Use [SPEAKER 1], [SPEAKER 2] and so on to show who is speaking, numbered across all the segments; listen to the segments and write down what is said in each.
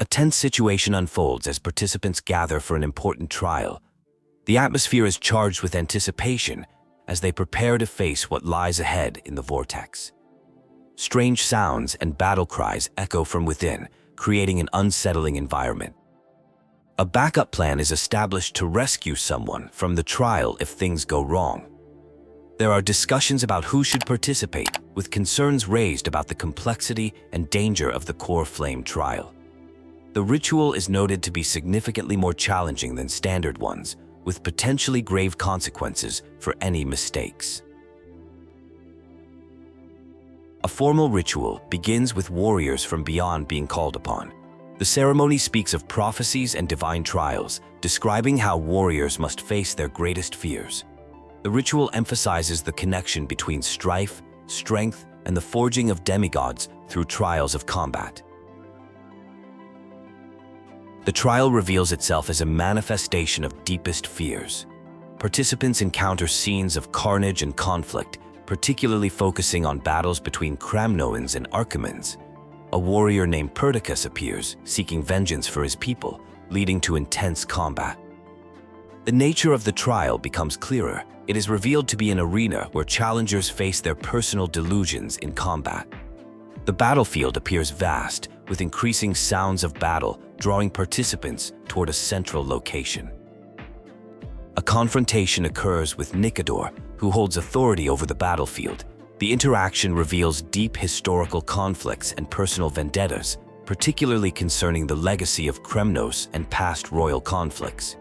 [SPEAKER 1] A tense situation unfolds as participants gather for an important trial. The atmosphere is charged with anticipation as they prepare to face what lies ahead in the vortex. Strange sounds and battle cries echo from within, creating an unsettling environment. A backup plan is established to rescue someone from the trial if things go wrong. There are discussions about who should participate, with concerns raised about the complexity and danger of the core flame trial. The ritual is noted to be significantly more challenging than standard ones, with potentially grave consequences for any mistakes. A formal ritual begins with warriors from beyond being called upon. The ceremony speaks of prophecies and divine trials, describing how warriors must face their greatest fears. The ritual emphasizes the connection between strife, strength, and the forging of demigods through trials of combat. The trial reveals itself as a manifestation of deepest fears. Participants encounter scenes of carnage and conflict, particularly focusing on battles between Cramnoans and Archimans. A warrior named Perdiccas appears, seeking vengeance for his people, leading to intense combat. The nature of the trial becomes clearer. It is revealed to be an arena where challengers face their personal delusions in combat. The battlefield appears vast, with increasing sounds of battle drawing participants toward a central location. A confrontation occurs with Necador, who holds authority over the battlefield. The interaction reveals deep historical conflicts and personal vendettas, particularly concerning the legacy of Kremnos and past royal conflicts.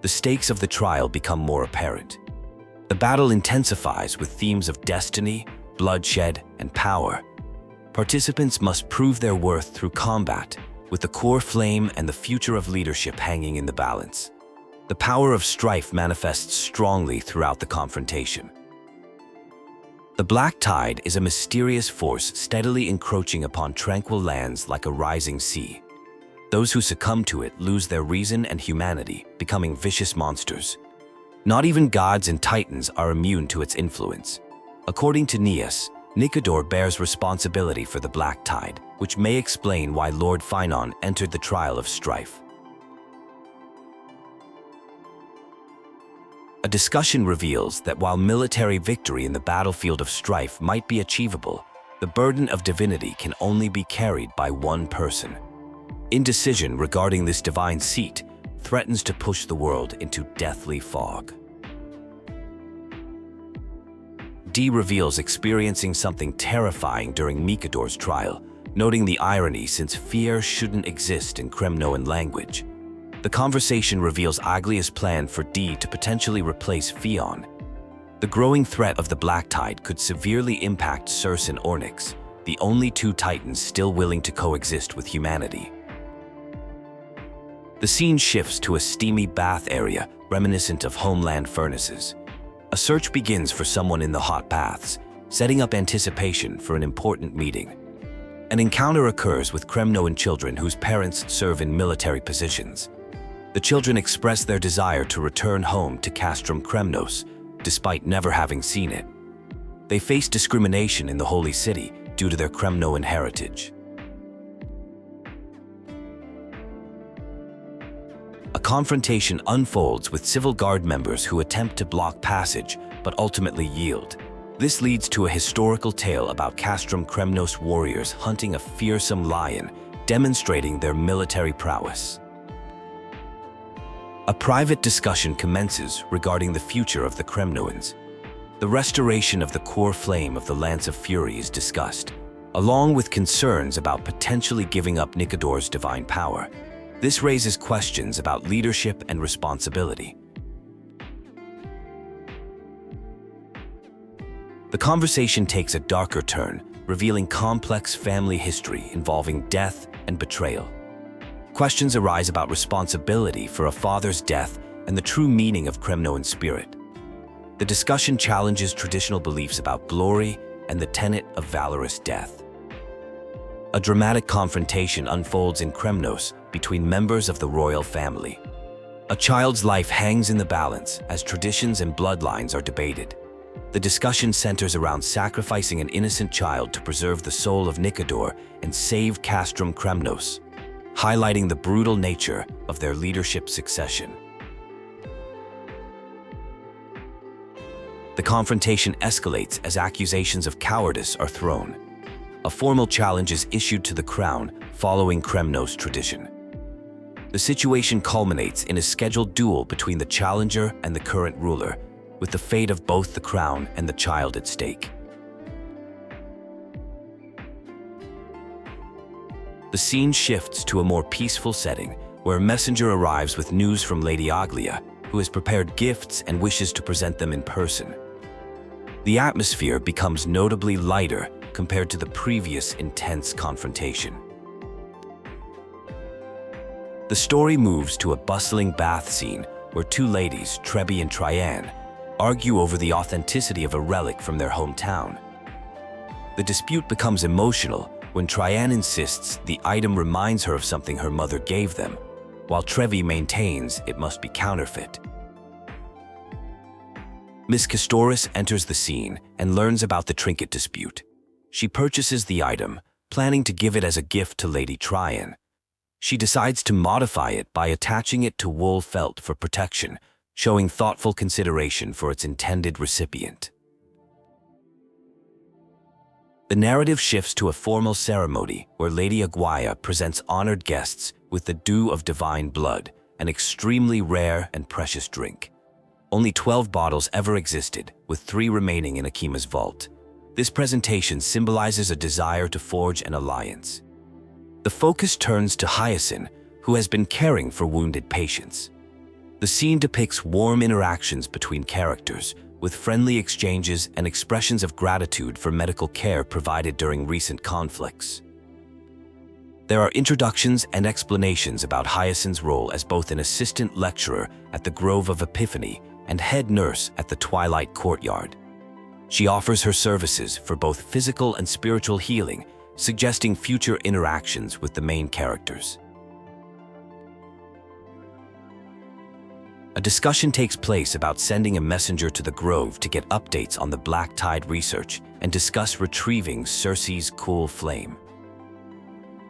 [SPEAKER 1] The stakes of the trial become more apparent. The battle intensifies with themes of destiny, bloodshed, and power. Participants must prove their worth through combat, with the core flame and the future of leadership hanging in the balance. The power of strife manifests strongly throughout the confrontation. The Black Tide is a mysterious force steadily encroaching upon tranquil lands like a rising sea. Those who succumb to it lose their reason and humanity, becoming vicious monsters. Not even gods and titans are immune to its influence. According to Neas, Necador bears responsibility for the Black Tide, which may explain why Lord Finon entered the trial of strife. A discussion reveals that while military victory in the battlefield of strife might be achievable, the burden of divinity can only be carried by one person. Indecision regarding this divine seat threatens to push the world into deathly fog. D reveals experiencing something terrifying during Necador's trial, noting the irony since fear shouldn't exist in Kremnoan language. The conversation reveals Aglia's plan for D to potentially replace Fion. The growing threat of the Black Tide could severely impact Circe and Ornix, the only two titans still willing to coexist with humanity. The scene shifts to a steamy bath area reminiscent of homeland furnaces. A search begins for someone in the hot baths, setting up anticipation for an important meeting. An encounter occurs with Kremnoan children whose parents serve in military positions. The children express their desire to return home to Castrum Kremnos, despite never having seen it. They face discrimination in the Holy City due to their Kremnoan heritage. A confrontation unfolds with civil guard members who attempt to block passage but ultimately yield. This leads to a historical tale about Castrum Kremnos warriors hunting a fearsome lion, demonstrating their military prowess. A private discussion commences regarding the future of the Kremnoans. The restoration of the core flame of the Lance of Fury is discussed, along with concerns about potentially giving up Necador's divine power. This raises questions about leadership and responsibility. The conversation takes a darker turn, revealing complex family history involving death and betrayal. Questions arise about responsibility for a father's death and the true meaning of Kremnoan spirit. The discussion challenges traditional beliefs about glory and the tenet of valorous death. A dramatic confrontation unfolds in Kremnos between members of the royal family. A child's life hangs in the balance as traditions and bloodlines are debated. The discussion centers around sacrificing an innocent child to preserve the soul of Necador and save Castrum Kremnos. highlighting the brutal nature of their leadership succession. The confrontation escalates as accusations of cowardice are thrown. A formal challenge is issued to the crown, following Kremnos tradition. The situation culminates in a scheduled duel between the challenger and the current ruler, with the fate of both the crown and the child at stake. The scene shifts to a more peaceful setting, where a messenger arrives with news from Lady Aglia, who has prepared gifts and wishes to present them in person. The atmosphere becomes notably lighter compared to the previous intense confrontation. The story moves to a bustling bath scene where two ladies, Trebi and Tryan, argue over the authenticity of a relic from their hometown. The dispute becomes emotional when Tryan insists the item reminds her of something her mother gave them, while Trevi maintains it must be counterfeit. Miss Castoris enters the scene and learns about the trinket dispute. She purchases the item, planning to give it as a gift to Lady Tryan. She decides to modify it by attaching it to wool felt for protection, showing thoughtful consideration for its intended recipient. The narrative shifts to a formal ceremony where Lady Aguaya presents honored guests with the dew of divine blood, an extremely rare and precious drink. Only 12 bottles ever existed, with 3 remaining in Akima's vault. This presentation symbolizes a desire to forge an alliance. The focus turns to Hyacinth, who has been caring for wounded patients. The scene depicts warm interactions between characters, with friendly exchanges and expressions of gratitude for medical care provided during recent conflicts. There are introductions and explanations about Hyacinth's role as both an assistant lecturer at the Grove of Epiphany and head nurse at the Twilight Courtyard. She offers her services for both physical and spiritual healing, suggesting future interactions with the main characters. A discussion takes place about sending a messenger to the Grove to get updates on the Black Tide research and discuss retrieving Circe's cool flame.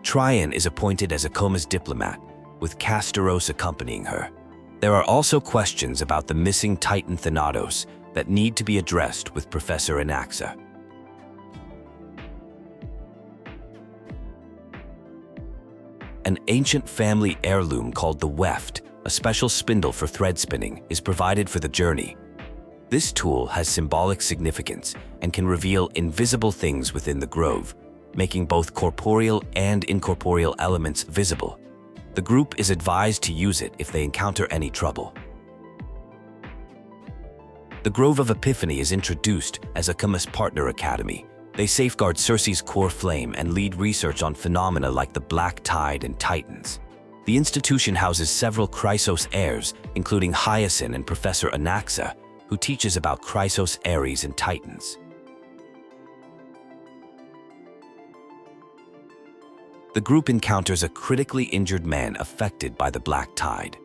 [SPEAKER 1] Tryan is appointed as Acoma's diplomat, with Casteros accompanying her. There are also questions about the missing Titan Thanatos that need to be addressed with Professor Anaxa. An ancient family heirloom called the weft, a special spindle for thread spinning, is provided for the journey. This tool has symbolic significance and can reveal invisible things within the grove, making both corporeal and incorporeal elements visible. The group is advised to use it if they encounter any trouble. The Grove of Epiphany is introduced as Acoma's partner academy. They safeguard Circe's core flame and lead research on phenomena like the Black Tide and Titans. The institution houses several Chrysos heirs, including Hyacinth and Professor Anaxa, who teaches about Chrysos, Ares, and Titans. The group encounters a critically injured man affected by the Black Tide.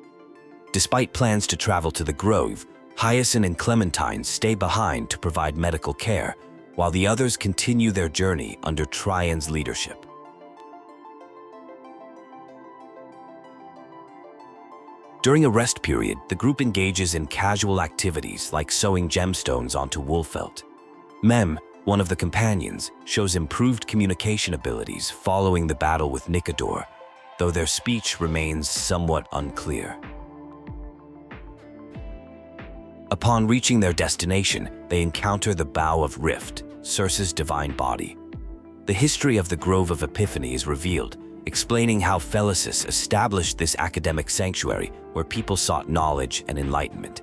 [SPEAKER 1] Despite plans to travel to the Grove, Hyacinth and Clementine stay behind to provide medical care, while the others continue their journey under Tryan's leadership. During a rest period, the group engages in casual activities like sewing gemstones onto wool felt. Mem, one of the companions, shows improved communication abilities following the battle with Necador, though their speech remains somewhat unclear. Upon reaching their destination, they encounter the Bow of Rift, Circe's divine body. The history of the Grove of Epiphany is revealed, explaining how Felicis established this academic sanctuary where people sought knowledge and enlightenment.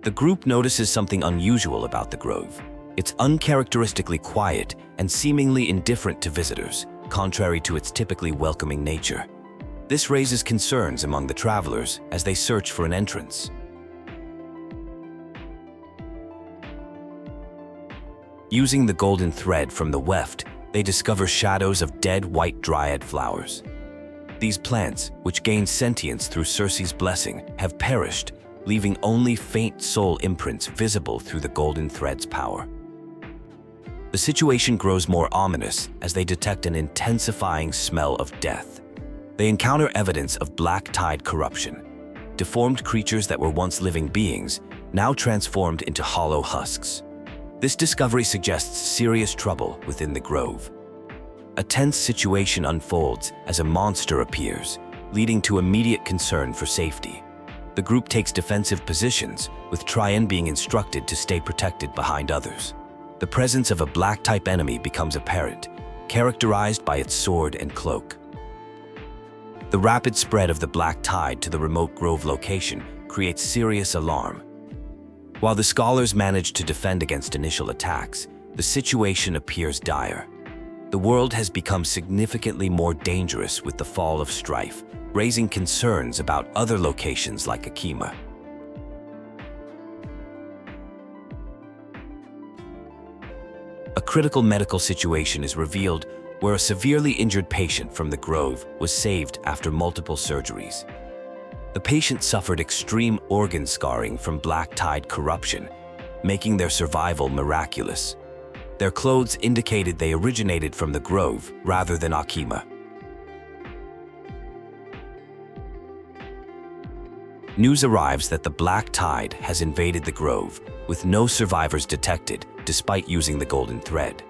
[SPEAKER 1] The group notices something unusual about the Grove. It's uncharacteristically quiet and seemingly indifferent to visitors, contrary to its typically welcoming nature. This raises concerns among the travelers as they search for an entrance. Using the golden thread from the weft, they discover shadows of dead white dryad flowers. These plants, which gain sentience through Circe's blessing, have perished, leaving only faint soul imprints visible through the golden thread's power. The situation grows more ominous as they detect an intensifying smell of death. They encounter evidence of black tide corruption. Deformed creatures that were once living beings, now transformed into hollow husks. This discovery suggests serious trouble within the grove. A tense situation unfolds as a monster appears, leading to immediate concern for safety. The group takes defensive positions, with Tryan being instructed to stay protected behind others. The presence of a black-type enemy becomes apparent, characterized by its sword and cloak. The rapid spread of the black tide to the remote grove location creates serious alarm. While the scholars manage to defend against initial attacks, the situation appears dire. The world has become significantly more dangerous with the fall of Strife, raising concerns about other locations like Akima. A critical medical situation is revealed where a severely injured patient from the grove was saved after multiple surgeries. The patient suffered extreme organ scarring from black tide corruption, making their survival miraculous. Their clothes indicated they originated from the grove rather than Akima. News arrives that the black tide has invaded the grove, with no survivors detected despite using the golden thread.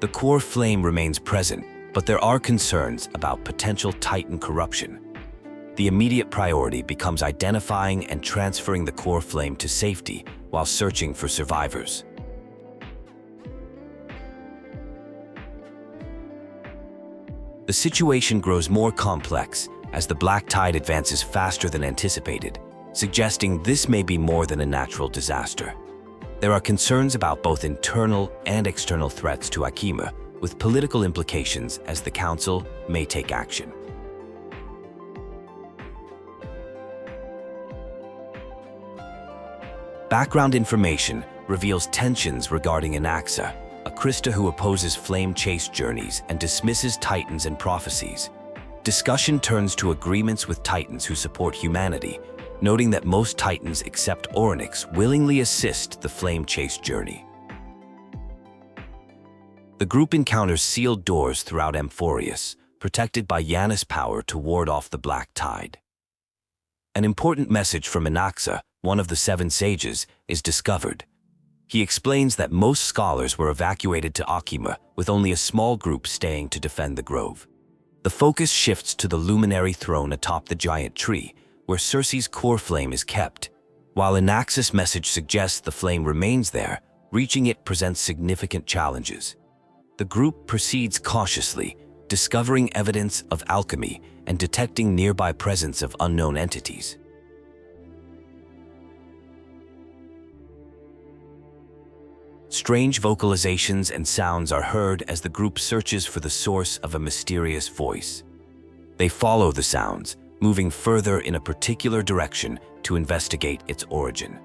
[SPEAKER 1] The core flame remains present, but there are concerns about potential Titan corruption. The immediate priority becomes identifying and transferring the core flame to safety while searching for survivors. The situation grows more complex as the black tide advances faster than anticipated, suggesting this may be more than a natural disaster. There are concerns about both internal and external threats to Akima, with political implications as the Council may take action. Background information reveals tensions regarding Anaxa, a Krista who opposes flame chase journeys and dismisses Titans and prophecies. Discussion turns to agreements with Titans who support humanity, noting that most Titans except Ornix willingly assist the flame chase journey. The group encounters sealed doors throughout Amphorius, protected by Janus power to ward off the black tide. An important message from Anaxa, one of the seven sages, is discovered. He explains that most scholars were evacuated to Akima, with only a small group staying to defend the grove. The focus shifts to the luminary throne atop the giant tree, where Circe's core flame is kept. While Anaxa's message suggests the flame remains there, reaching it presents significant challenges. The group proceeds cautiously, discovering evidence of alchemy and detecting nearby presence of unknown entities. Strange vocalizations and sounds are heard as the group searches for the source of a mysterious voice. They follow the sounds, moving further in a particular direction to investigate its origin.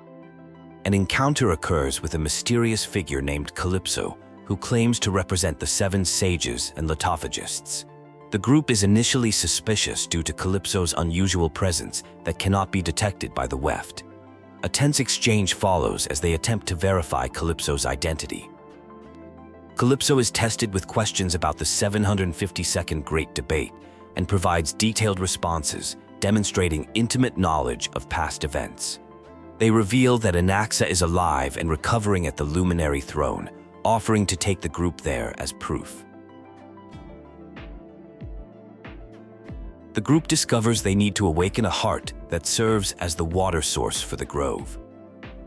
[SPEAKER 1] An encounter occurs with a mysterious figure named Calypso, who claims to represent the seven sages and litophagists. The group is initially suspicious due to Calypso's unusual presence that cannot be detected by the weft. A tense exchange follows as they attempt to verify Calypso's identity. Calypso is tested with questions about the 752nd Great Debate and provides detailed responses, demonstrating intimate knowledge of past events. They reveal that Anaxa is alive and recovering at the Luminary Throne, offering to take the group there as proof. The group discovers they need to awaken a heart that serves as the water source for the grove.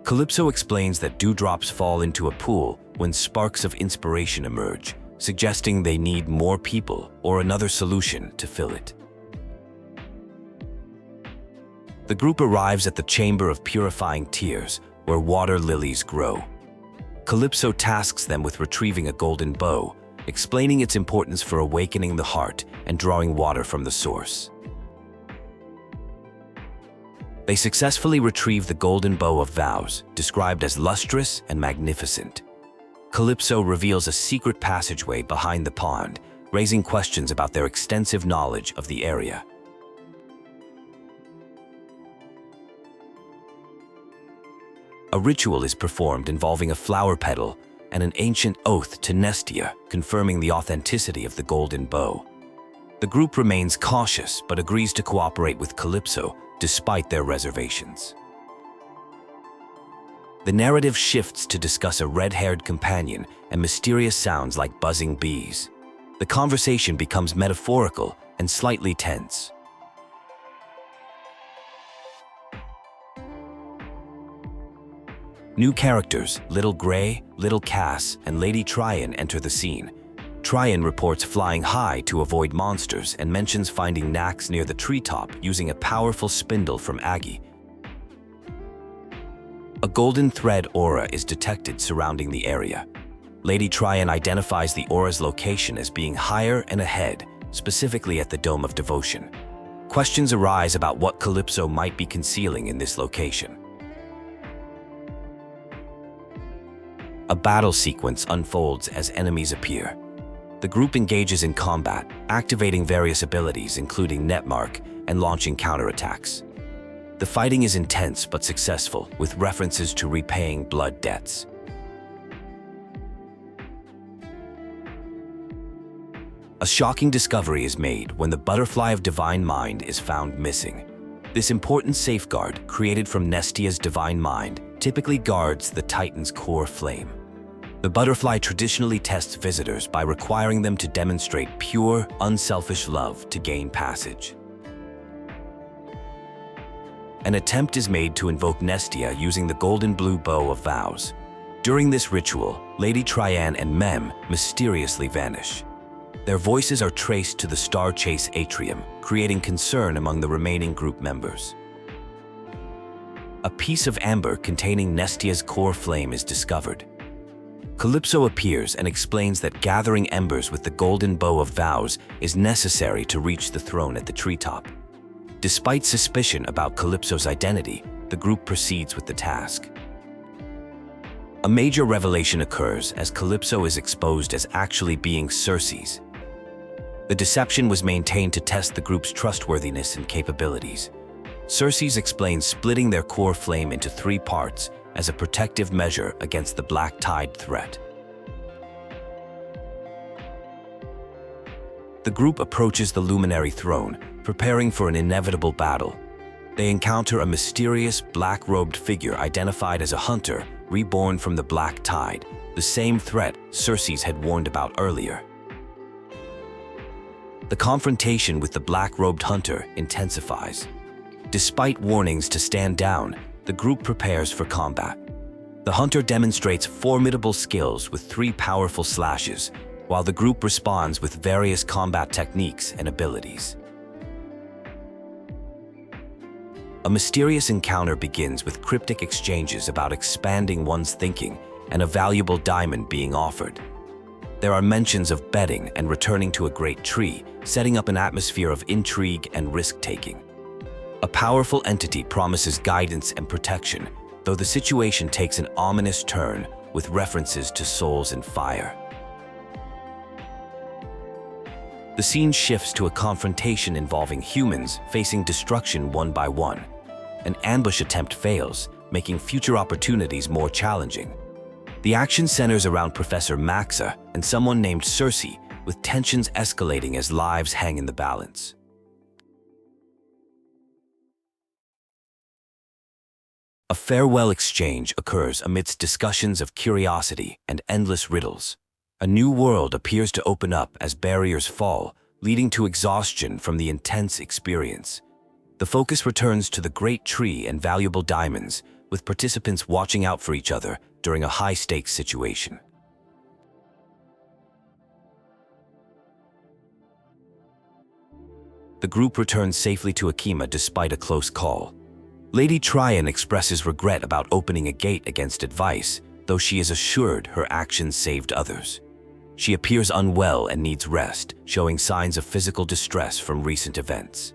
[SPEAKER 1] Calypso explains that dewdrops fall into a pool when sparks of inspiration emerge, suggesting they need more people or another solution to fill it. The group arrives at the Chamber of Purifying Tears, where water lilies grow. Calypso tasks them with retrieving a golden bow, explaining its importance for awakening the heart and drawing water from the source. They successfully retrieve the golden bow of vows, described as lustrous and magnificent. Calypso reveals a secret passageway behind the pond, raising questions about their extensive knowledge of the area. A ritual is performed involving a flower petal, and an ancient oath to Nestia, confirming the authenticity of the golden bow. The group remains cautious but agrees to cooperate with Calypso despite their reservations. The narrative shifts to discuss a red-haired companion and mysterious sounds like buzzing bees. The conversation becomes metaphorical and slightly tense. New characters, Little Gray, Little Cass, and Lady Tryan enter the scene. Tryan reports flying high to avoid monsters and mentions finding knacks near the treetop using a powerful spindle from Aggie. A golden thread aura is detected surrounding the area. Lady Tryan identifies the aura's location as being higher and ahead, specifically at the Dome of Devotion. Questions arise about what Calypso might be concealing in this location. A battle sequence unfolds as enemies appear. The group engages in combat, activating various abilities including Netmark and launching counterattacks. The fighting is intense but successful, with references to repaying blood debts. A shocking discovery is made when the Butterfly of Divine Mind is found missing. This important safeguard, created from Nestia's Divine Mind, typically guards the Titan's core flame. The butterfly traditionally tests visitors by requiring them to demonstrate pure, unselfish love to gain passage. An attempt is made to invoke Nestia using the golden blue bow of vows. During this ritual, Lady Tryan and Mem mysteriously vanish. Their voices are traced to the Star Chase atrium, creating concern among the remaining group members. A piece of amber containing Nestia's core flame is discovered. Calypso appears and explains that gathering embers with the golden bow of vows is necessary to reach the throne at the treetop. Despite suspicion about Calypso's identity, the group proceeds with the task. A major revelation occurs as Calypso is exposed as actually being Circe's. The deception was maintained to test the group's trustworthiness and capabilities. Circe explains splitting their core flame into 3 parts as a protective measure against the Black Tide threat. The group approaches the Luminary Throne, preparing for an inevitable battle. They encounter a mysterious, black-robed figure identified as a hunter reborn from the Black Tide, the same threat Circe had warned about earlier. The confrontation with the black-robed hunter intensifies. Despite warnings to stand down, the group prepares for combat. The hunter demonstrates formidable skills with 3 powerful slashes, while the group responds with various combat techniques and abilities. A mysterious encounter begins with cryptic exchanges about expanding one's thinking and a valuable diamond being offered. There are mentions of betting and returning to a great tree, setting up an atmosphere of intrigue and risk-taking. A powerful entity promises guidance and protection, though the situation takes an ominous turn with references to souls and fire. The scene shifts to a confrontation involving humans facing destruction one by one. An ambush attempt fails, making future opportunities more challenging. The action centers around Professor Maxa and someone named Circe, with tensions escalating as lives hang in the balance. A farewell exchange occurs amidst discussions of curiosity and endless riddles. A new world appears to open up as barriers fall, leading to exhaustion from the intense experience. The focus returns to the great tree and valuable diamonds, with participants watching out for each other during a high-stakes situation. The group returns safely to Akima despite a close call. Lady Tryan expresses regret about opening a gate against advice, though she is assured her actions saved others. She appears unwell and needs rest, showing signs of physical distress from recent events.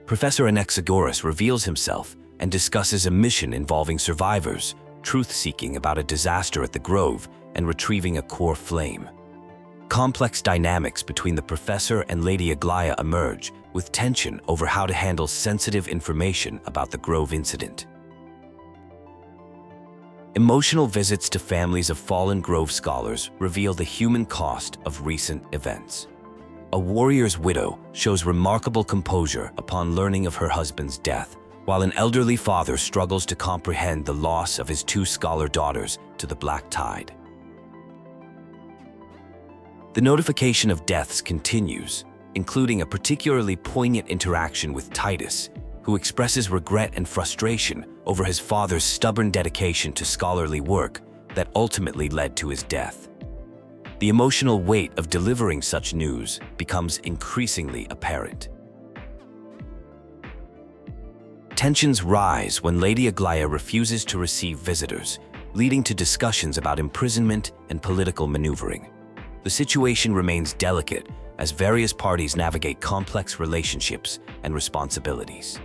[SPEAKER 1] Professor Anaxagoras reveals himself and discusses a mission involving survivors, truth-seeking about a disaster at the Grove, and retrieving a core flame. Complex dynamics between the professor and Lady Aglaya emerge, with tension over how to handle sensitive information about the Grove incident. Emotional visits to families of fallen Grove scholars reveal the human cost of recent events. A warrior's widow shows remarkable composure upon learning of her husband's death, while an elderly father struggles to comprehend the loss of his two scholar daughters to the Black Tide. The notification of deaths continues, including a particularly poignant interaction with Titus, who expresses regret and frustration over his father's stubborn dedication to scholarly work that ultimately led to his death. The emotional weight of delivering such news becomes increasingly apparent. Tensions rise when Lady Aglaia refuses to receive visitors, leading to discussions about imprisonment and political maneuvering. The situation remains delicate as various parties navigate complex relationships and responsibilities.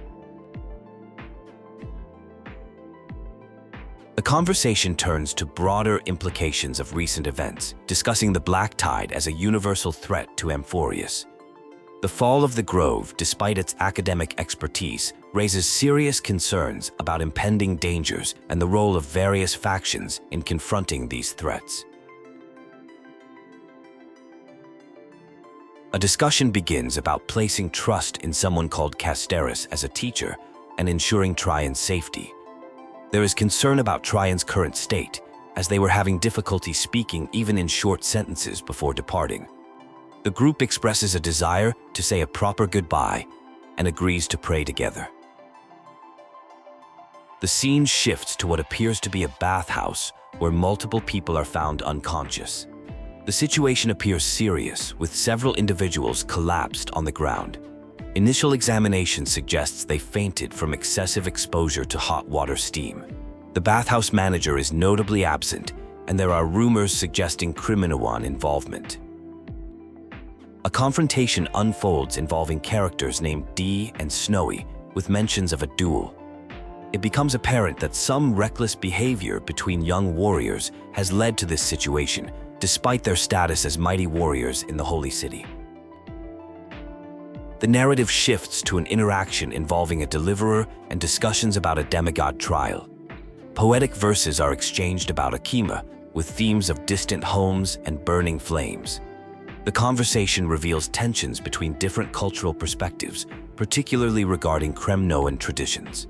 [SPEAKER 1] The conversation turns to broader implications of recent events, discussing the Black Tide as a universal threat to Amphorius. The fall of the Grove, despite its academic expertise, raises serious concerns about impending dangers and the role of various factions in confronting these threats. A discussion begins about placing trust in someone called Casteris as a teacher and ensuring Tryan's safety. There is concern about Tryan's current state, as they were having difficulty speaking even in short sentences before departing. The group expresses a desire to say a proper goodbye and agrees to pray together. The scene shifts to what appears to be a bathhouse where multiple people are found unconscious. The situation appears serious, with several individuals collapsed on the ground. Initial examination suggests they fainted from excessive exposure to hot water steam. The bathhouse manager is notably absent, and there are rumors suggesting Criminoan involvement. A confrontation unfolds involving characters named Dee and Snowy, with mentions of a duel. It becomes apparent that some reckless behavior between young warriors has led to this situation, despite their status as mighty warriors in the Holy City. The narrative shifts to an interaction involving a deliverer and discussions about a demigod trial. Poetic verses are exchanged about Akima, with themes of distant homes and burning flames. The conversation reveals tensions between different cultural perspectives, particularly regarding Kremnoan traditions.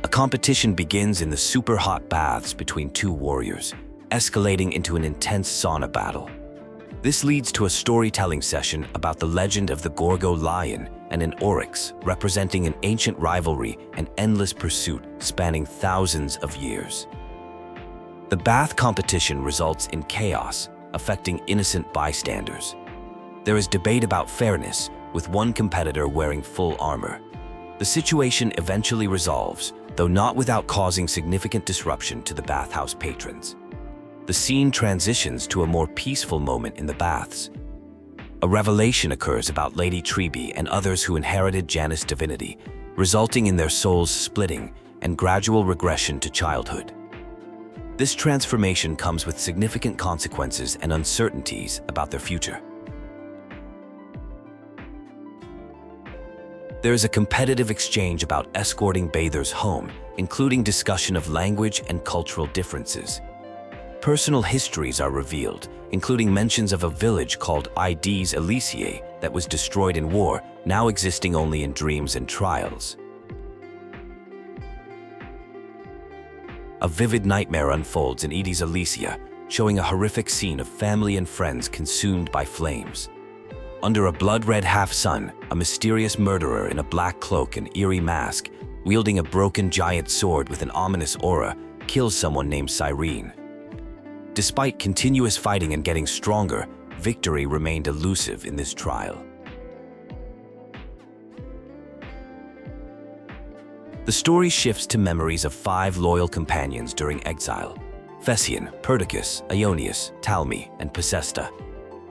[SPEAKER 1] A competition begins in the super hot baths between two warriors, escalating into an intense sauna battle. This leads to a storytelling session about the legend of the Gorgo lion and an Ornix, representing an ancient rivalry and endless pursuit spanning thousands of years. The bath competition results in chaos, affecting innocent bystanders. There is debate about fairness, with one competitor wearing full armor. The situation eventually resolves, though not without causing significant disruption to the bathhouse patrons. The scene transitions to a more peaceful moment in the baths. A revelation occurs about Lady Treby and others who inherited Janus' divinity, resulting in their souls splitting and gradual regression to childhood. This transformation comes with significant consequences and uncertainties about their future. There is a competitive exchange about escorting bathers home, including discussion of language and cultural differences. Personal histories are revealed, including mentions of a village called Ides Elysiae that was destroyed in war, now existing only in dreams and trials. A vivid nightmare unfolds in Ides Elysiae, showing a horrific scene of family and friends consumed by flames. Under a blood-red half-sun, a mysterious murderer in a black cloak and eerie mask, wielding a broken giant sword with an ominous aura, kills someone named Cyrene. Despite continuous fighting and getting stronger, victory remained elusive in this trial. The story shifts to memories of 5 loyal companions during exile: Phesion, Perdiccas, Ionius, Talmi, and Pacesta.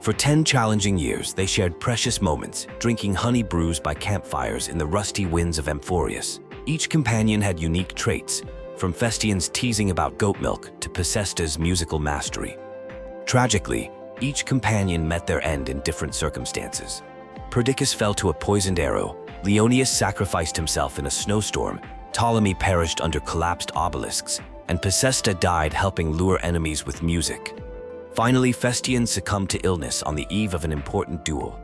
[SPEAKER 1] For 10 challenging years, they shared precious moments, drinking honey brews by campfires in the rusty winds of Amphorius. Each companion had unique traits, from Festion's teasing about goat milk to Pacesta's musical mastery. Tragically, each companion met their end in different circumstances. Perdiccas fell to a poisoned arrow, Leonius sacrificed himself in a snowstorm, Ptolemy perished under collapsed obelisks, and Pacesta died helping lure enemies with music. Finally, Festian succumbed to illness on the eve of an important duel.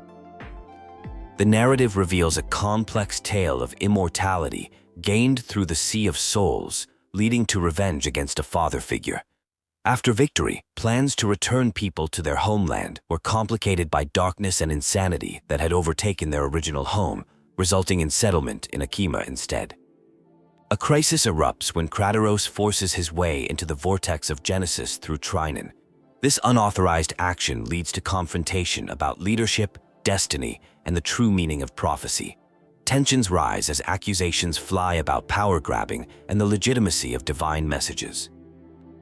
[SPEAKER 1] The narrative reveals a complex tale of immortality gained through the Sea of Souls, leading to revenge against a father figure. After victory, plans to return people to their homeland were complicated by darkness and insanity that had overtaken their original home, resulting in settlement in Akima instead. A crisis erupts when Crateros forces his way into the vortex of Genesis through Tryan. This unauthorized action leads to confrontation about leadership, destiny, and the true meaning of prophecy. Tensions rise as accusations fly about power grabbing and the legitimacy of divine messages.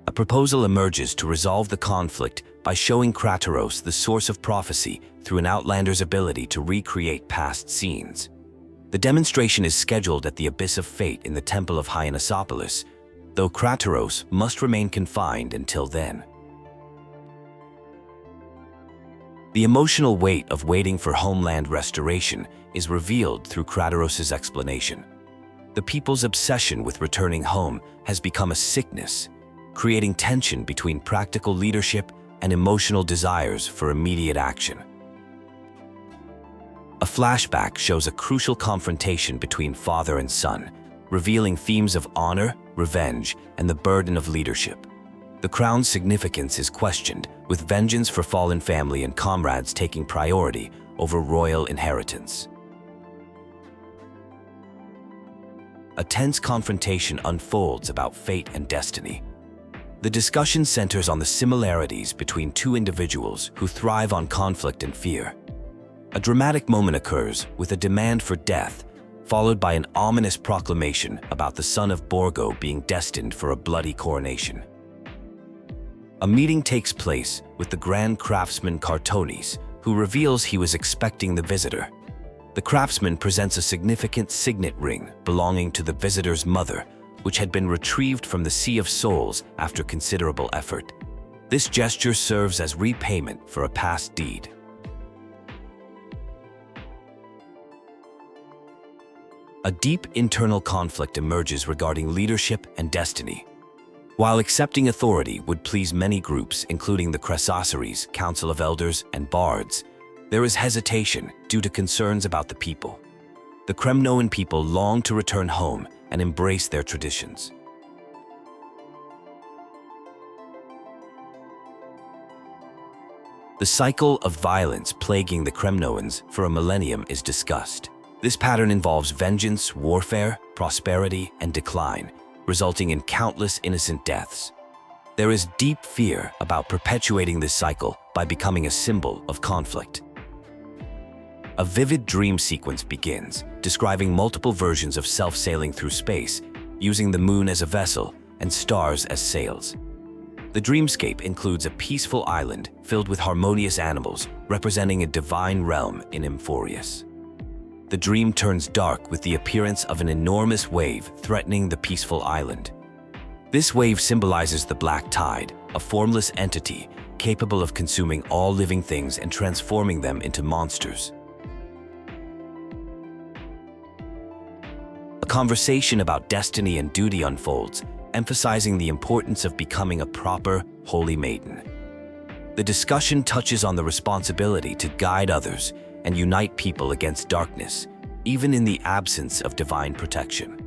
[SPEAKER 1] A proposal emerges to resolve the conflict by showing Crateros the source of prophecy through an outlander's ability to recreate past scenes. The demonstration is scheduled at the Abyss of Fate in the Temple of Yanosophilus, though Crateros must remain confined until then. The emotional weight of waiting for homeland restoration is revealed through Crateros' explanation. The people's obsession with returning home has become a sickness, creating tension between practical leadership and emotional desires for immediate action. A flashback shows a crucial confrontation between father and son, revealing themes of honor, revenge, and the burden of leadership. The crown's significance is questioned, with vengeance for fallen family and comrades taking priority over royal inheritance. A tense confrontation unfolds about fate and destiny. The discussion centers on the similarities between two individuals who thrive on conflict and fear. A dramatic moment occurs with a demand for death, followed by an ominous proclamation about the son of Borgo being destined for a bloody coronation. A meeting takes place with the Grand Craftsman Cartonis, who reveals he was expecting the visitor. The craftsman presents a significant signet ring belonging to the visitor's mother, which had been retrieved from the Sea of Souls after considerable effort. This gesture serves as repayment for a past deed. A deep internal conflict emerges regarding leadership and destiny. While accepting authority would please many groups, including the Crateros, Council of Elders, and Bards, there is hesitation due to concerns about the people. The Kremnoan people long to return home and embrace their traditions. The cycle of violence plaguing the Kremnoans for a millennium is discussed. This pattern involves vengeance, warfare, prosperity, and decline, resulting in countless innocent deaths. There is deep fear about perpetuating this cycle by becoming a symbol of conflict. A vivid dream sequence begins, describing multiple versions of self sailing through space, using the moon as a vessel and stars as sails. The dreamscape includes a peaceful island filled with harmonious animals, representing a divine realm in Emphorius. The dream turns dark with the appearance of an enormous wave threatening the peaceful island. This wave symbolizes the Black Tide, a formless entity capable of consuming all living things and transforming them into monsters. A conversation about destiny and duty unfolds, emphasizing the importance of becoming a proper, holy maiden. The discussion touches on the responsibility to guide others and unite people against darkness, even in the absence of divine protection.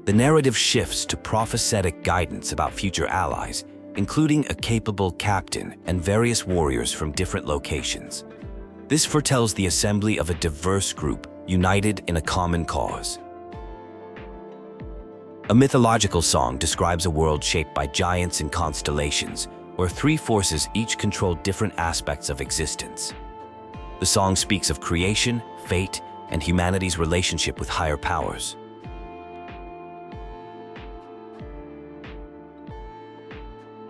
[SPEAKER 1] The narrative shifts to prophetic guidance about future allies, including a capable captain and various warriors from different locations. This foretells the assembly of a diverse group united in a common cause. A mythological song describes a world shaped by giants and constellations, where three forces each control different aspects of existence. The song speaks of creation, fate, and humanity's relationship with higher powers.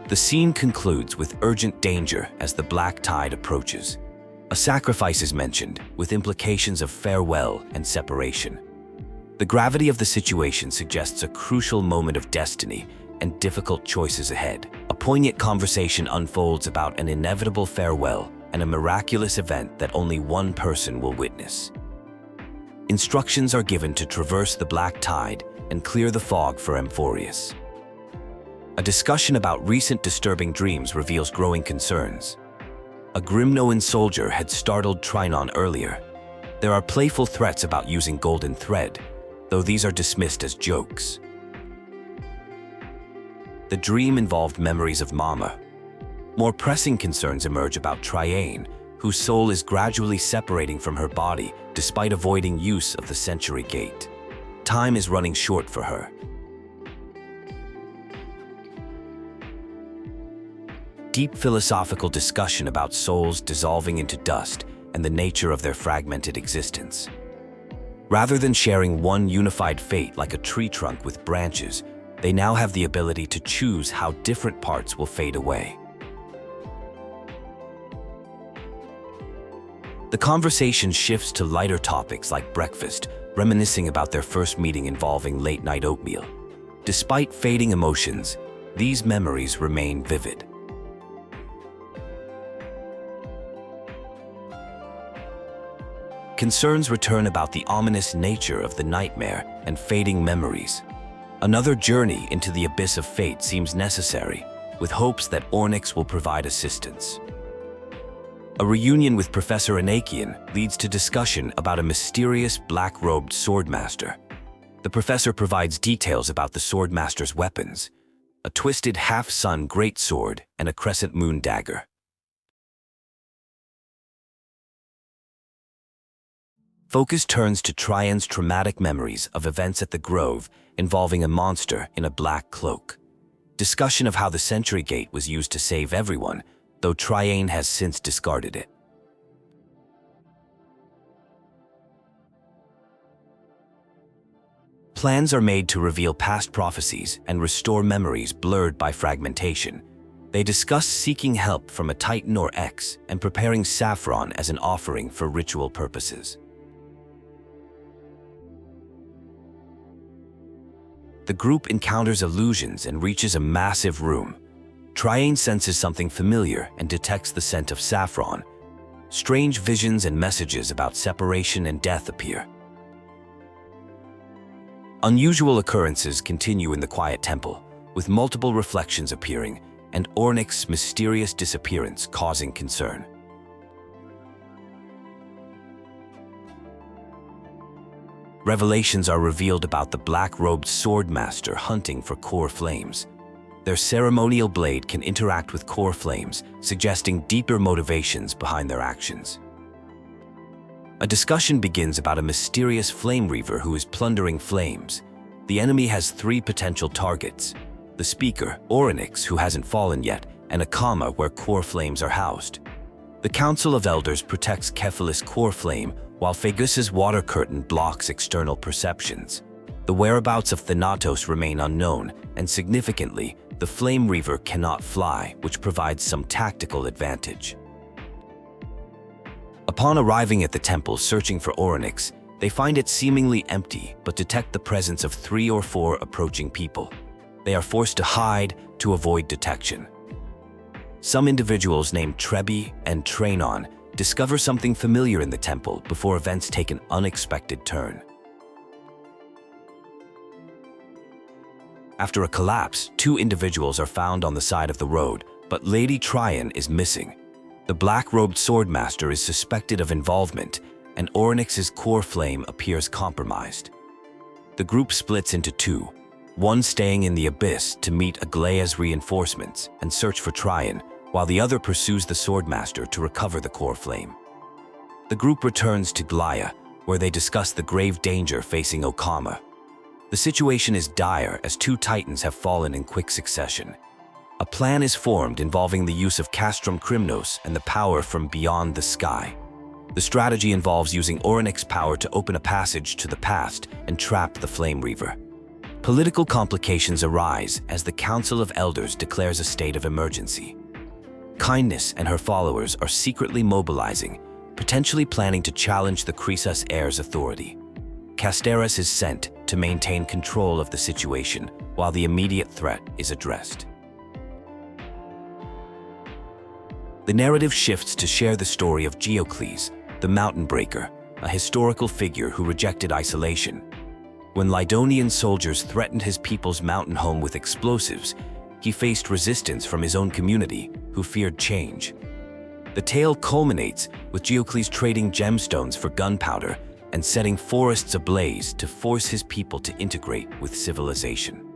[SPEAKER 1] The scene concludes with urgent danger as the Black Tide approaches. A sacrifice is mentioned, with implications of farewell and separation. The gravity of the situation suggests a crucial moment of destiny and difficult choices ahead. A poignant conversation unfolds about an inevitable farewell and a miraculous event that only one person will witness. Instructions are given to traverse the Black Tide and clear the fog for Amphorius. A discussion about recent disturbing dreams reveals growing concerns. A Grimnoan soldier had startled Tryan earlier. There are playful threats about using golden thread, though these are dismissed as jokes. The dream involved memories of Mama. More pressing concerns emerge about Tryan, whose soul is gradually separating from her body despite avoiding use of the Century Gate. Time is running short for her. Deep philosophical discussion about souls dissolving into dust and the nature of their fragmented existence. Rather than sharing one unified fate like a tree trunk with branches, they now have the ability to choose how different parts will fade away. The conversation shifts to lighter topics like breakfast, reminiscing about their first meeting involving late-night oatmeal. Despite fading emotions, these memories remain vivid. Concerns return about the ominous nature of the nightmare and fading memories. Another journey into the abyss of fate seems necessary, with hopes that Ornix will provide assistance. A reunion with Professor Anakian leads to discussion about a mysterious black-robed swordmaster. The professor provides details about the swordmaster's weapons, a twisted half-sun greatsword and a crescent moon dagger. Focus turns to Tryan's traumatic memories of events at the Grove involving a monster in a black cloak. Discussion of how the Century Gate was used to save everyone, though Tryan has since discarded it. Plans are made to reveal past prophecies and restore memories blurred by fragmentation. They discuss seeking help from a Titan or X and preparing saffron as an offering for ritual purposes. The group encounters illusions and reaches a massive room. Tryan senses something familiar and detects the scent of saffron. Strange visions and messages about separation and death appear. Unusual occurrences continue in the quiet temple, with multiple reflections appearing and Ornix's mysterious disappearance causing concern. Revelations are revealed about the black-robed swordmaster hunting for core flames. Their ceremonial blade can interact with core flames, suggesting deeper motivations behind their actions. A discussion begins about a mysterious flame reaver who is plundering flames. The enemy has 3 potential targets: the speaker, Ornix, who hasn't fallen yet, and a comma where core flames are housed. The Council of Elders protects Cephalus' core flame, while Phagus's water curtain blocks external perceptions. The whereabouts of Thanatos remain unknown, and significantly, the Flame Reaver cannot fly, which provides some tactical advantage. Upon arriving at the temple searching for Ornix, they find it seemingly empty but detect the presence of 3 or 4 approaching people. They are forced to hide to avoid detection. Some individuals named Trebi and Tryan discover something familiar in the temple before events take an unexpected turn. After a collapse, 2 individuals are found on the side of the road, but Lady Tryan is missing. The black-robed swordmaster is suspected of involvement, and Ornix's core flame appears compromised. The group splits into 2, one staying in the abyss to meet Aglaea's reinforcements and search for Tryan, while the other pursues the swordmaster to recover the core flame. The group returns to Aglaea, where they discuss the grave danger facing Okama. The situation is dire as 2 titans have fallen in quick succession. A plan is formed involving the use of Castrum Crimnos and the power from beyond the sky. The strategy involves using Ornix's power to open a passage to the past and trap the Flame Reaver. Political complications arise as the Council of Elders declares a state of emergency. Kindness and her followers are secretly mobilizing, potentially planning to challenge the Croesus heir's authority. Casteras is sent to maintain control of the situation while the immediate threat is addressed. The narrative shifts to share the story of Geocles, the mountain breaker, a historical figure who rejected isolation. When Lydonian soldiers threatened his people's mountain home with explosives, he faced resistance from his own community, who feared change. The tale culminates with Geocles trading gemstones for gunpowder and setting forests ablaze to force his people to integrate with civilization.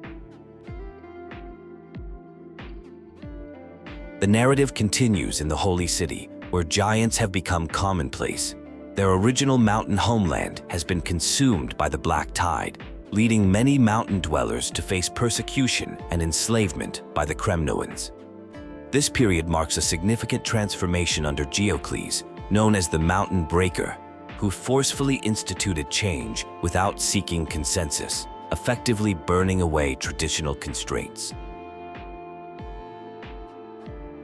[SPEAKER 1] The narrative continues in the Holy City, where giants have become commonplace. Their original mountain homeland has been consumed by the Black Tide, leading many mountain dwellers to face persecution and enslavement by the Kremnoans. This period marks a significant transformation under Geocles, known as the Mountain Breaker, who forcefully instituted change without seeking consensus, effectively burning away traditional constraints.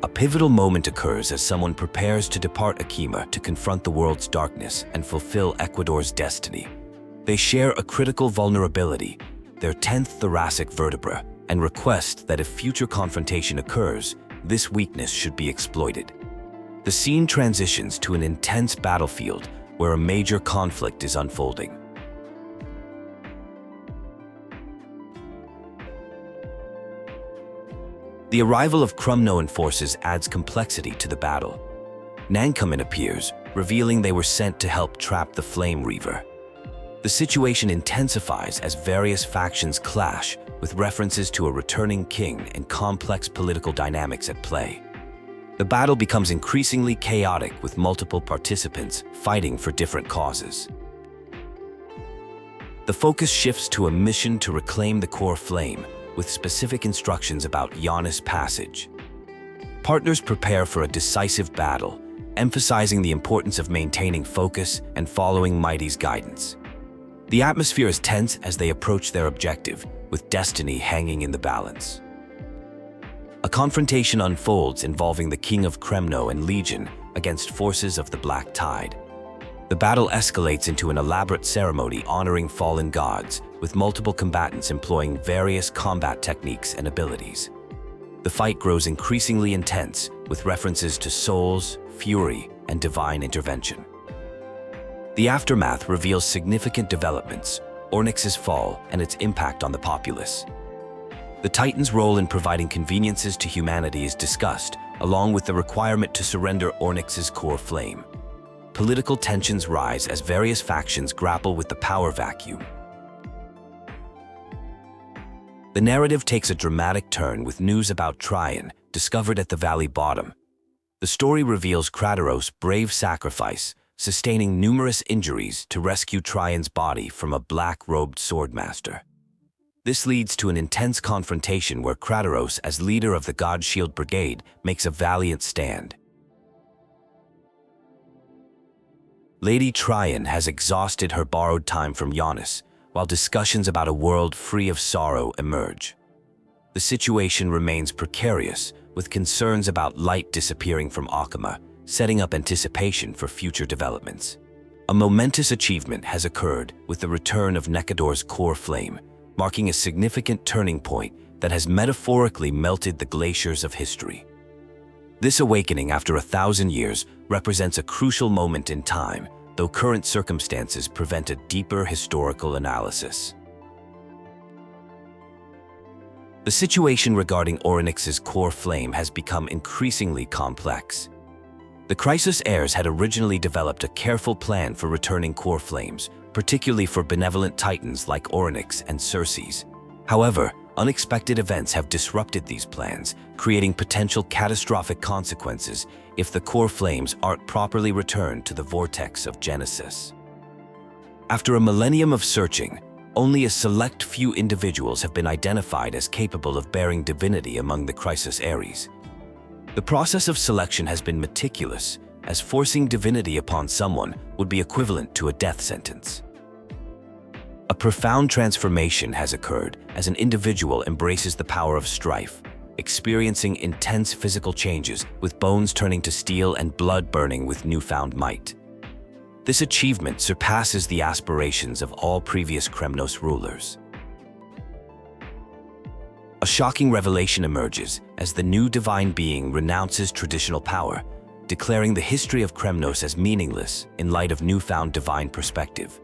[SPEAKER 1] A pivotal moment occurs as someone prepares to depart Akima to confront the world's darkness and fulfill Ecuador's destiny. They share a critical vulnerability, their 10th thoracic vertebra, and request that if future confrontation occurs, this weakness should be exploited. The scene transitions to an intense battlefield where a major conflict is unfolding. The arrival of Kremnoan forces adds complexity to the battle. Newcomer appears, revealing they were sent to help trap the Flame Reaver. The situation intensifies as various factions clash, with references to a returning king and complex political dynamics at play. The battle becomes increasingly chaotic, with multiple participants fighting for different causes. The focus shifts to a mission to reclaim the core flame, with specific instructions about Giannis passage. Partners prepare for a decisive battle, emphasizing the importance of maintaining focus and following Mighty's guidance. The atmosphere is tense as they approach their objective, with destiny hanging in the balance. A confrontation unfolds involving the King of Kremno and Legion against forces of the Black Tide. The battle escalates into an elaborate ceremony honoring fallen gods, with multiple combatants employing various combat techniques and abilities. The fight grows increasingly intense, with references to souls, fury, and divine intervention. The aftermath reveals significant developments, Ornix's fall and its impact on the populace. The Titan's role in providing conveniences to humanity is discussed, along with the requirement to surrender Ornix's core flame. Political tensions rise as various factions grapple with the power vacuum. The narrative takes a dramatic turn with news about Tryan, discovered at the valley bottom. The story reveals Crateros' brave sacrifice, sustaining numerous injuries to rescue Tryan's body from a black-robed swordmaster. This leads to an intense confrontation where Crateros, as leader of the God Shield Brigade, makes a valiant stand. Lady Tryan has exhausted her borrowed time from Giannis, while discussions about a world free of sorrow emerge. The situation remains precarious, with concerns about light disappearing from Akima, setting up anticipation for future developments. A momentous achievement has occurred with the return of Necador's core flame, marking a significant turning point that has metaphorically melted the glaciers of history. This awakening after 1,000 years represents a crucial moment in time, though current circumstances prevent a deeper historical analysis. The situation regarding Ornix's core flame has become increasingly complex. The Crisis heirs had originally developed a careful plan for returning core flames, particularly for benevolent titans like Ornix and Circe. However, unexpected events have disrupted these plans, creating potential catastrophic consequences if the core flames aren't properly returned to the vortex of Genesis. After a millennium of searching, only a select few individuals have been identified as capable of bearing divinity among the Crisis heirs. The process of selection has been meticulous, as forcing divinity upon someone would be equivalent to a death sentence. A profound transformation has occurred as an individual embraces the power of Strife, experiencing intense physical changes with bones turning to steel and blood burning with newfound might. This achievement surpasses the aspirations of all previous Kremnos rulers. A shocking revelation emerges as the new divine being renounces traditional power, declaring the history of Kremnos as meaningless in light of newfound divine perspective.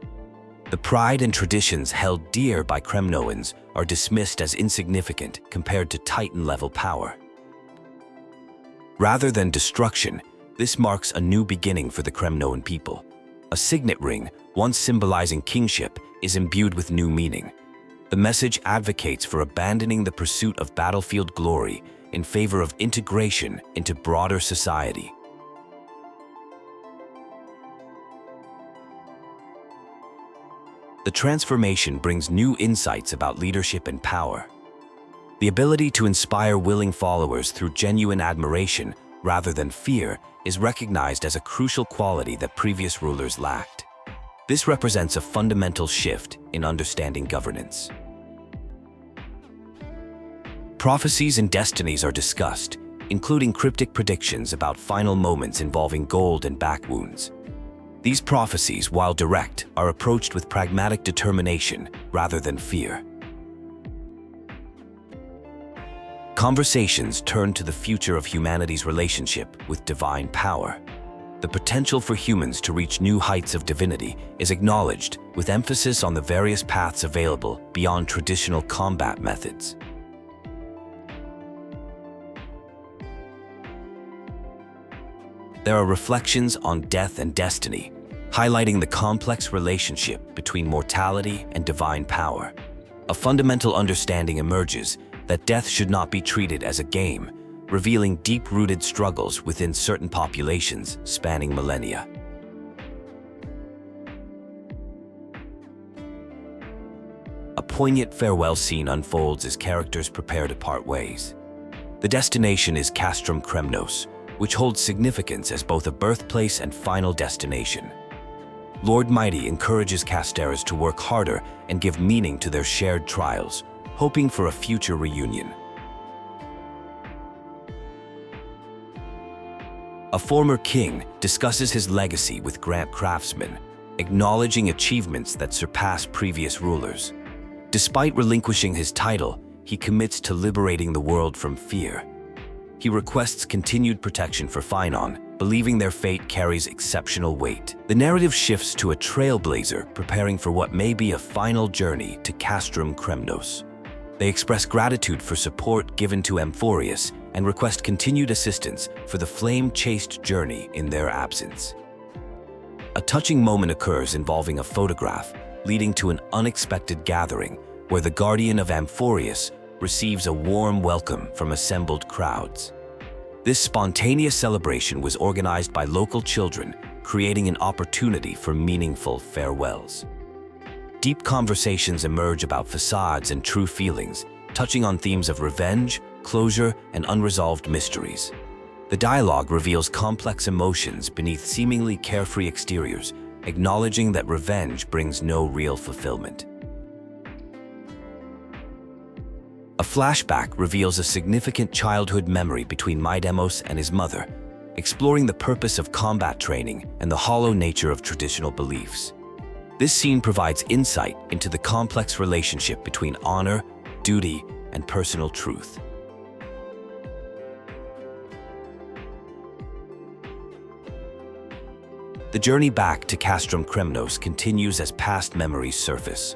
[SPEAKER 1] The pride and traditions held dear by Kremnoans are dismissed as insignificant compared to Titan-level power. Rather than destruction, this marks a new beginning for the Kremnoan people. A signet ring, once symbolizing kingship, is imbued with new meaning. The message advocates for abandoning the pursuit of battlefield glory in favor of integration into broader society. The transformation brings new insights about leadership and power. The ability to inspire willing followers through genuine admiration rather than fear is recognized as a crucial quality that previous rulers lacked. This represents a fundamental shift in understanding governance. Prophecies and destinies are discussed, including cryptic predictions about final moments involving gold and back wounds. These prophecies, while direct, are approached with pragmatic determination rather than fear. Conversations turn to the future of humanity's relationship with divine power. The potential for humans to reach new heights of divinity is acknowledged, with emphasis on the various paths available beyond traditional combat methods. There are reflections on death and destiny, highlighting the complex relationship between mortality and divine power. A fundamental understanding emerges that death should not be treated as a game, revealing deep-rooted struggles within certain populations spanning millennia. A poignant farewell scene unfolds as characters prepare to part ways. The destination is Castrum Kremnos, which holds significance as both a birthplace and final destination. Lord Mighty encourages Casteras to work harder and give meaning to their shared trials, hoping for a future reunion. A former king discusses his legacy with Grant Craftsman, acknowledging achievements that surpass previous rulers. Despite relinquishing his title, he commits to liberating the world from fear. He requests continued protection for Finon, believing their fate carries exceptional weight. The narrative shifts to a trailblazer preparing for what may be a final journey to Castrum Kremnos. They express gratitude for support given to Amphorius and request continued assistance for the flame-chased journey in their absence. A touching moment occurs involving a photograph, leading to an unexpected gathering where the guardian of Amphorius receives a warm welcome from assembled crowds. This spontaneous celebration was organized by local children, creating an opportunity for meaningful farewells. Deep conversations emerge about facades and true feelings, touching on themes of revenge, closure, and unresolved mysteries. The dialogue reveals complex emotions beneath seemingly carefree exteriors, acknowledging that revenge brings no real fulfillment. A flashback reveals a significant childhood memory between Maidemos and his mother, exploring the purpose of combat training and the hollow nature of traditional beliefs. This scene provides insight into the complex relationship between honor, duty, and personal truth. The journey back to Castrum Kremnos continues as past memories surface.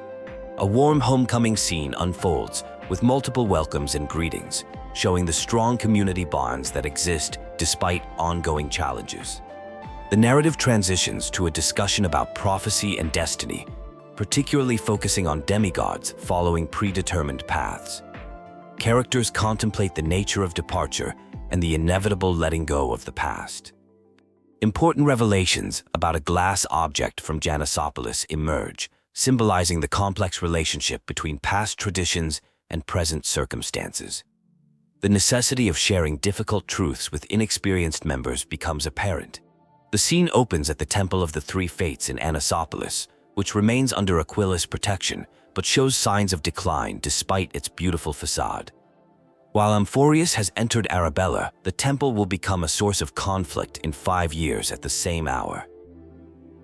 [SPEAKER 1] A warm homecoming scene unfolds, with multiple welcomes and greetings, showing the strong community bonds that exist despite ongoing challenges. The narrative transitions to a discussion about prophecy and destiny, particularly focusing on demigods following predetermined paths. Characters contemplate the nature of departure and the inevitable letting go of the past. Important revelations about a glass object from Yanosophilus emerge, symbolizing the complex relationship between past traditions and present circumstances. The necessity of sharing difficult truths with inexperienced members becomes apparent. The scene opens at the Temple of the Three Fates in Yanosophilus, which remains under Aquila's protection, but shows signs of decline despite its beautiful facade. While Amphorius has entered Arabella, the temple will become a source of conflict in 5 years at the same hour.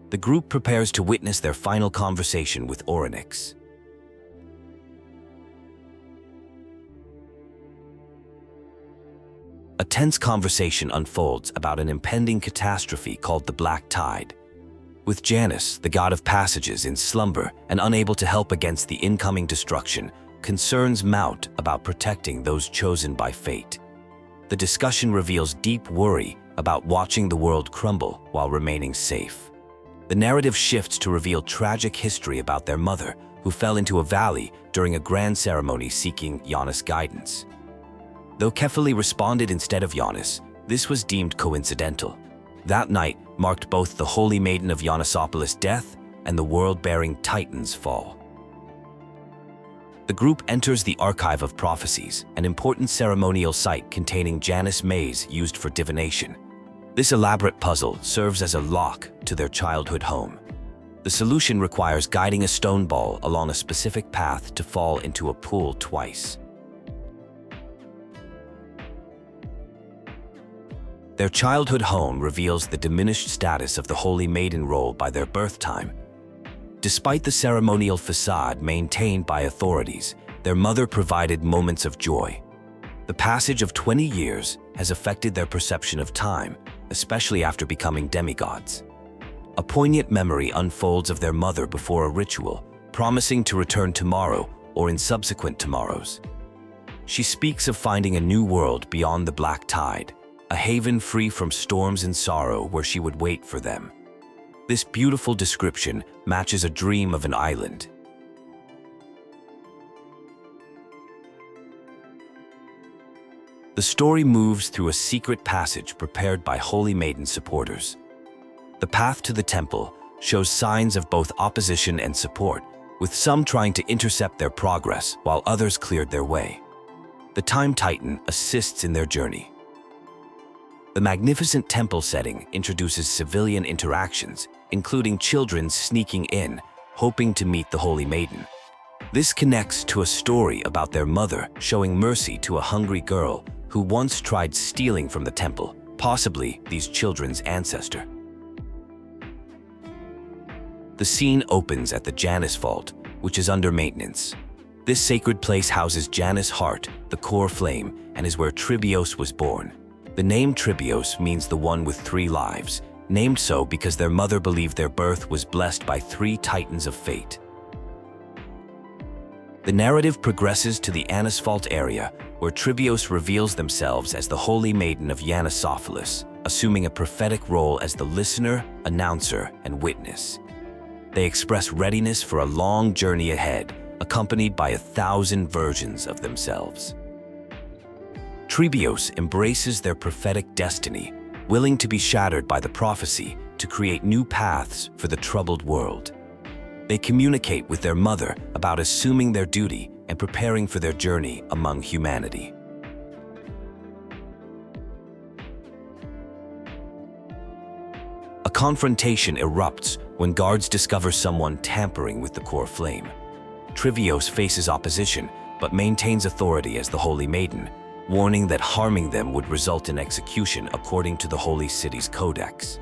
[SPEAKER 1] The group prepares to witness their final conversation with Ornix. A tense conversation unfolds about an impending catastrophe called the Black Tide. With Janus, the god of passages, in slumber and unable to help against the incoming destruction, concerns mount about protecting those chosen by fate. The discussion reveals deep worry about watching the world crumble while remaining safe. The narrative shifts to reveal tragic history about their mother, who fell into a valley during a grand ceremony seeking Janus' guidance. Though Kefali responded instead of Janus, this was deemed coincidental. That night marked both the Holy Maiden of Yanosophilus' death and the world-bearing Titan's fall. The group enters the Archive of Prophecies, an important ceremonial site containing Janus' maze used for divination. This elaborate puzzle serves as a lock to their childhood home. The solution requires guiding a stone ball along a specific path to fall into a pool twice. Their childhood home reveals the diminished status of the Holy Maiden role by their birth time. Despite the ceremonial facade maintained by authorities, their mother provided moments of joy. The passage of 20 years has affected their perception of time, especially after becoming demigods. A poignant memory unfolds of their mother before a ritual, promising to return tomorrow or in subsequent tomorrows. She speaks of finding a new world beyond the black tide, a haven free from storms and sorrow where she would wait for them. This beautiful description matches a dream of an island. The story moves through a secret passage prepared by Holy Maiden supporters. The path to the temple shows signs of both opposition and support, with some trying to intercept their progress while others cleared their way. The Time Titan assists in their journey. The magnificent temple setting introduces civilian interactions, including children sneaking in, hoping to meet the Holy Maiden. This connects to a story about their mother showing mercy to a hungry girl who once tried stealing from the temple, possibly these children's ancestor. The scene opens at the Janus Vault, which is under maintenance. This sacred place houses Janus' heart, the core flame, and is where Tribios was born. The name Tribios means the one with 3 lives, named so because their mother believed their birth was blessed by 3 titans of fate. The narrative progresses to the Janus Vault area, where Tribios reveals themselves as the Holy Maiden of Yanosophilus, assuming a prophetic role as the listener, announcer, and witness. They express readiness for a long journey ahead, accompanied by 1,000 versions of themselves. Tribios embraces their prophetic destiny, willing to be shattered by the prophecy to create new paths for the troubled world. They communicate with their mother about assuming their duty and preparing for their journey among humanity. A confrontation erupts when guards discover someone tampering with the core flame. Tribios faces opposition, but maintains authority as the Holy Maiden, warning that harming them would result in execution according to the Holy City's codex.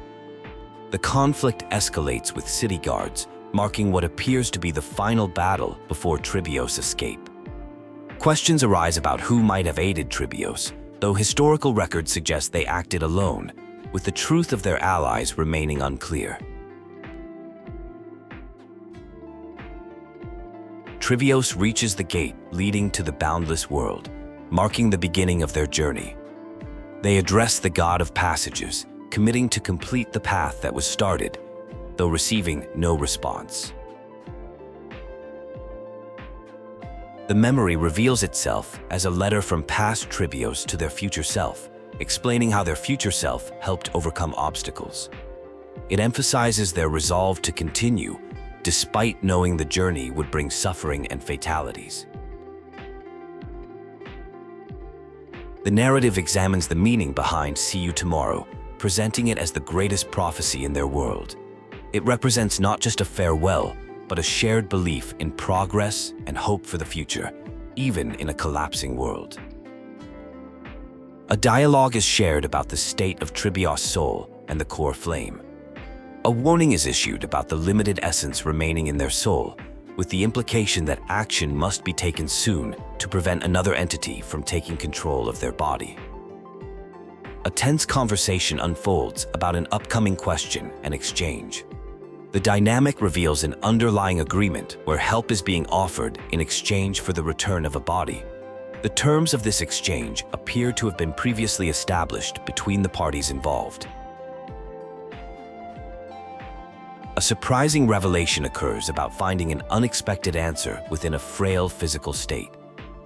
[SPEAKER 1] The conflict escalates with city guards, marking what appears to be the final battle before Tribios' escape. Questions arise about who might have aided Tribios, though historical records suggest they acted alone, with the truth of their allies remaining unclear. Tribios reaches the gate leading to the boundless world, marking the beginning of their journey. They address the God of Passages, committing to complete the path that was started, though receiving no response. The memory reveals itself as a letter from past Tribios to their future self, explaining how their future self helped overcome obstacles. It emphasizes their resolve to continue, despite knowing the journey would bring suffering and fatalities. The narrative examines the meaning behind "See You Tomorrow," presenting it as the greatest prophecy in their world. It represents not just a farewell, but a shared belief in progress and hope for the future, even in a collapsing world. A dialogue is shared about the state of Tribios' soul and the core flame. A warning is issued about the limited essence remaining in their soul, with the implication that action must be taken soon to prevent another entity from taking control of their body. A tense conversation unfolds about an upcoming question and exchange. The dynamic reveals an underlying agreement where help is being offered in exchange for the return of a body. The terms of this exchange appear to have been previously established between the parties involved. A surprising revelation occurs about finding an unexpected answer within a frail physical state.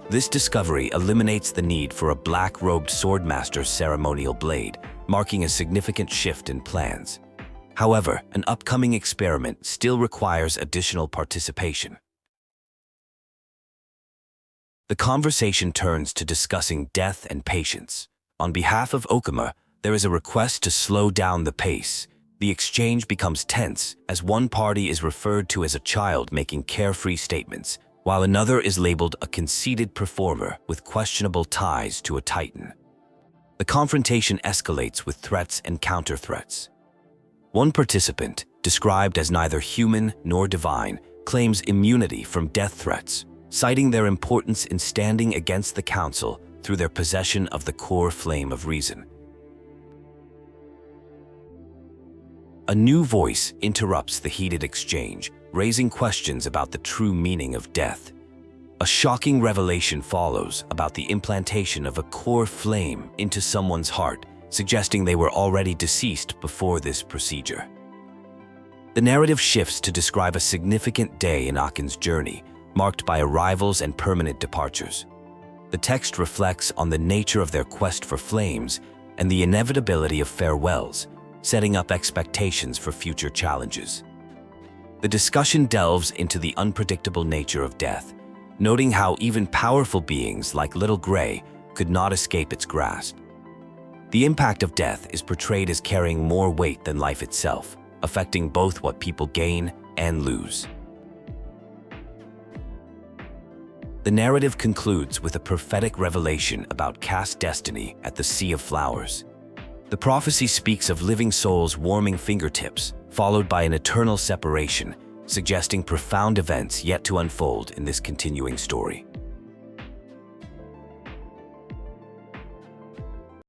[SPEAKER 1] This discovery eliminates the need for a black-robed swordmaster's ceremonial blade, marking a significant shift in plans. However, an upcoming experiment still requires additional participation. The conversation turns to discussing death and patience. On behalf of Okuma, there is a request to slow down the pace. The exchange becomes tense as one party is referred to as a child making carefree statements, while another is labeled a conceited performer with questionable ties to a titan. The confrontation escalates with threats and counter-threats. One participant, described as neither human nor divine, claims immunity from death threats, citing their importance in standing against the council through their possession of the core flame of reason. A new voice interrupts the heated exchange, raising questions about the true meaning of death. A shocking revelation follows about the implantation of a core flame into someone's heart, suggesting they were already deceased before this procedure. The narrative shifts to describe a significant day in Akin's journey, marked by arrivals and permanent departures. The text reflects on the nature of their quest for flames and the inevitability of farewells, setting up expectations for future challenges. The discussion delves into the unpredictable nature of death, noting how even powerful beings like Little Grey could not escape its grasp. The impact of death is portrayed as carrying more weight than life itself, affecting both what people gain and lose. The narrative concludes with a prophetic revelation about caste destiny at the Sea of Flowers. The prophecy speaks of living souls warming fingertips, followed by an eternal separation, suggesting profound events yet to unfold in this continuing story.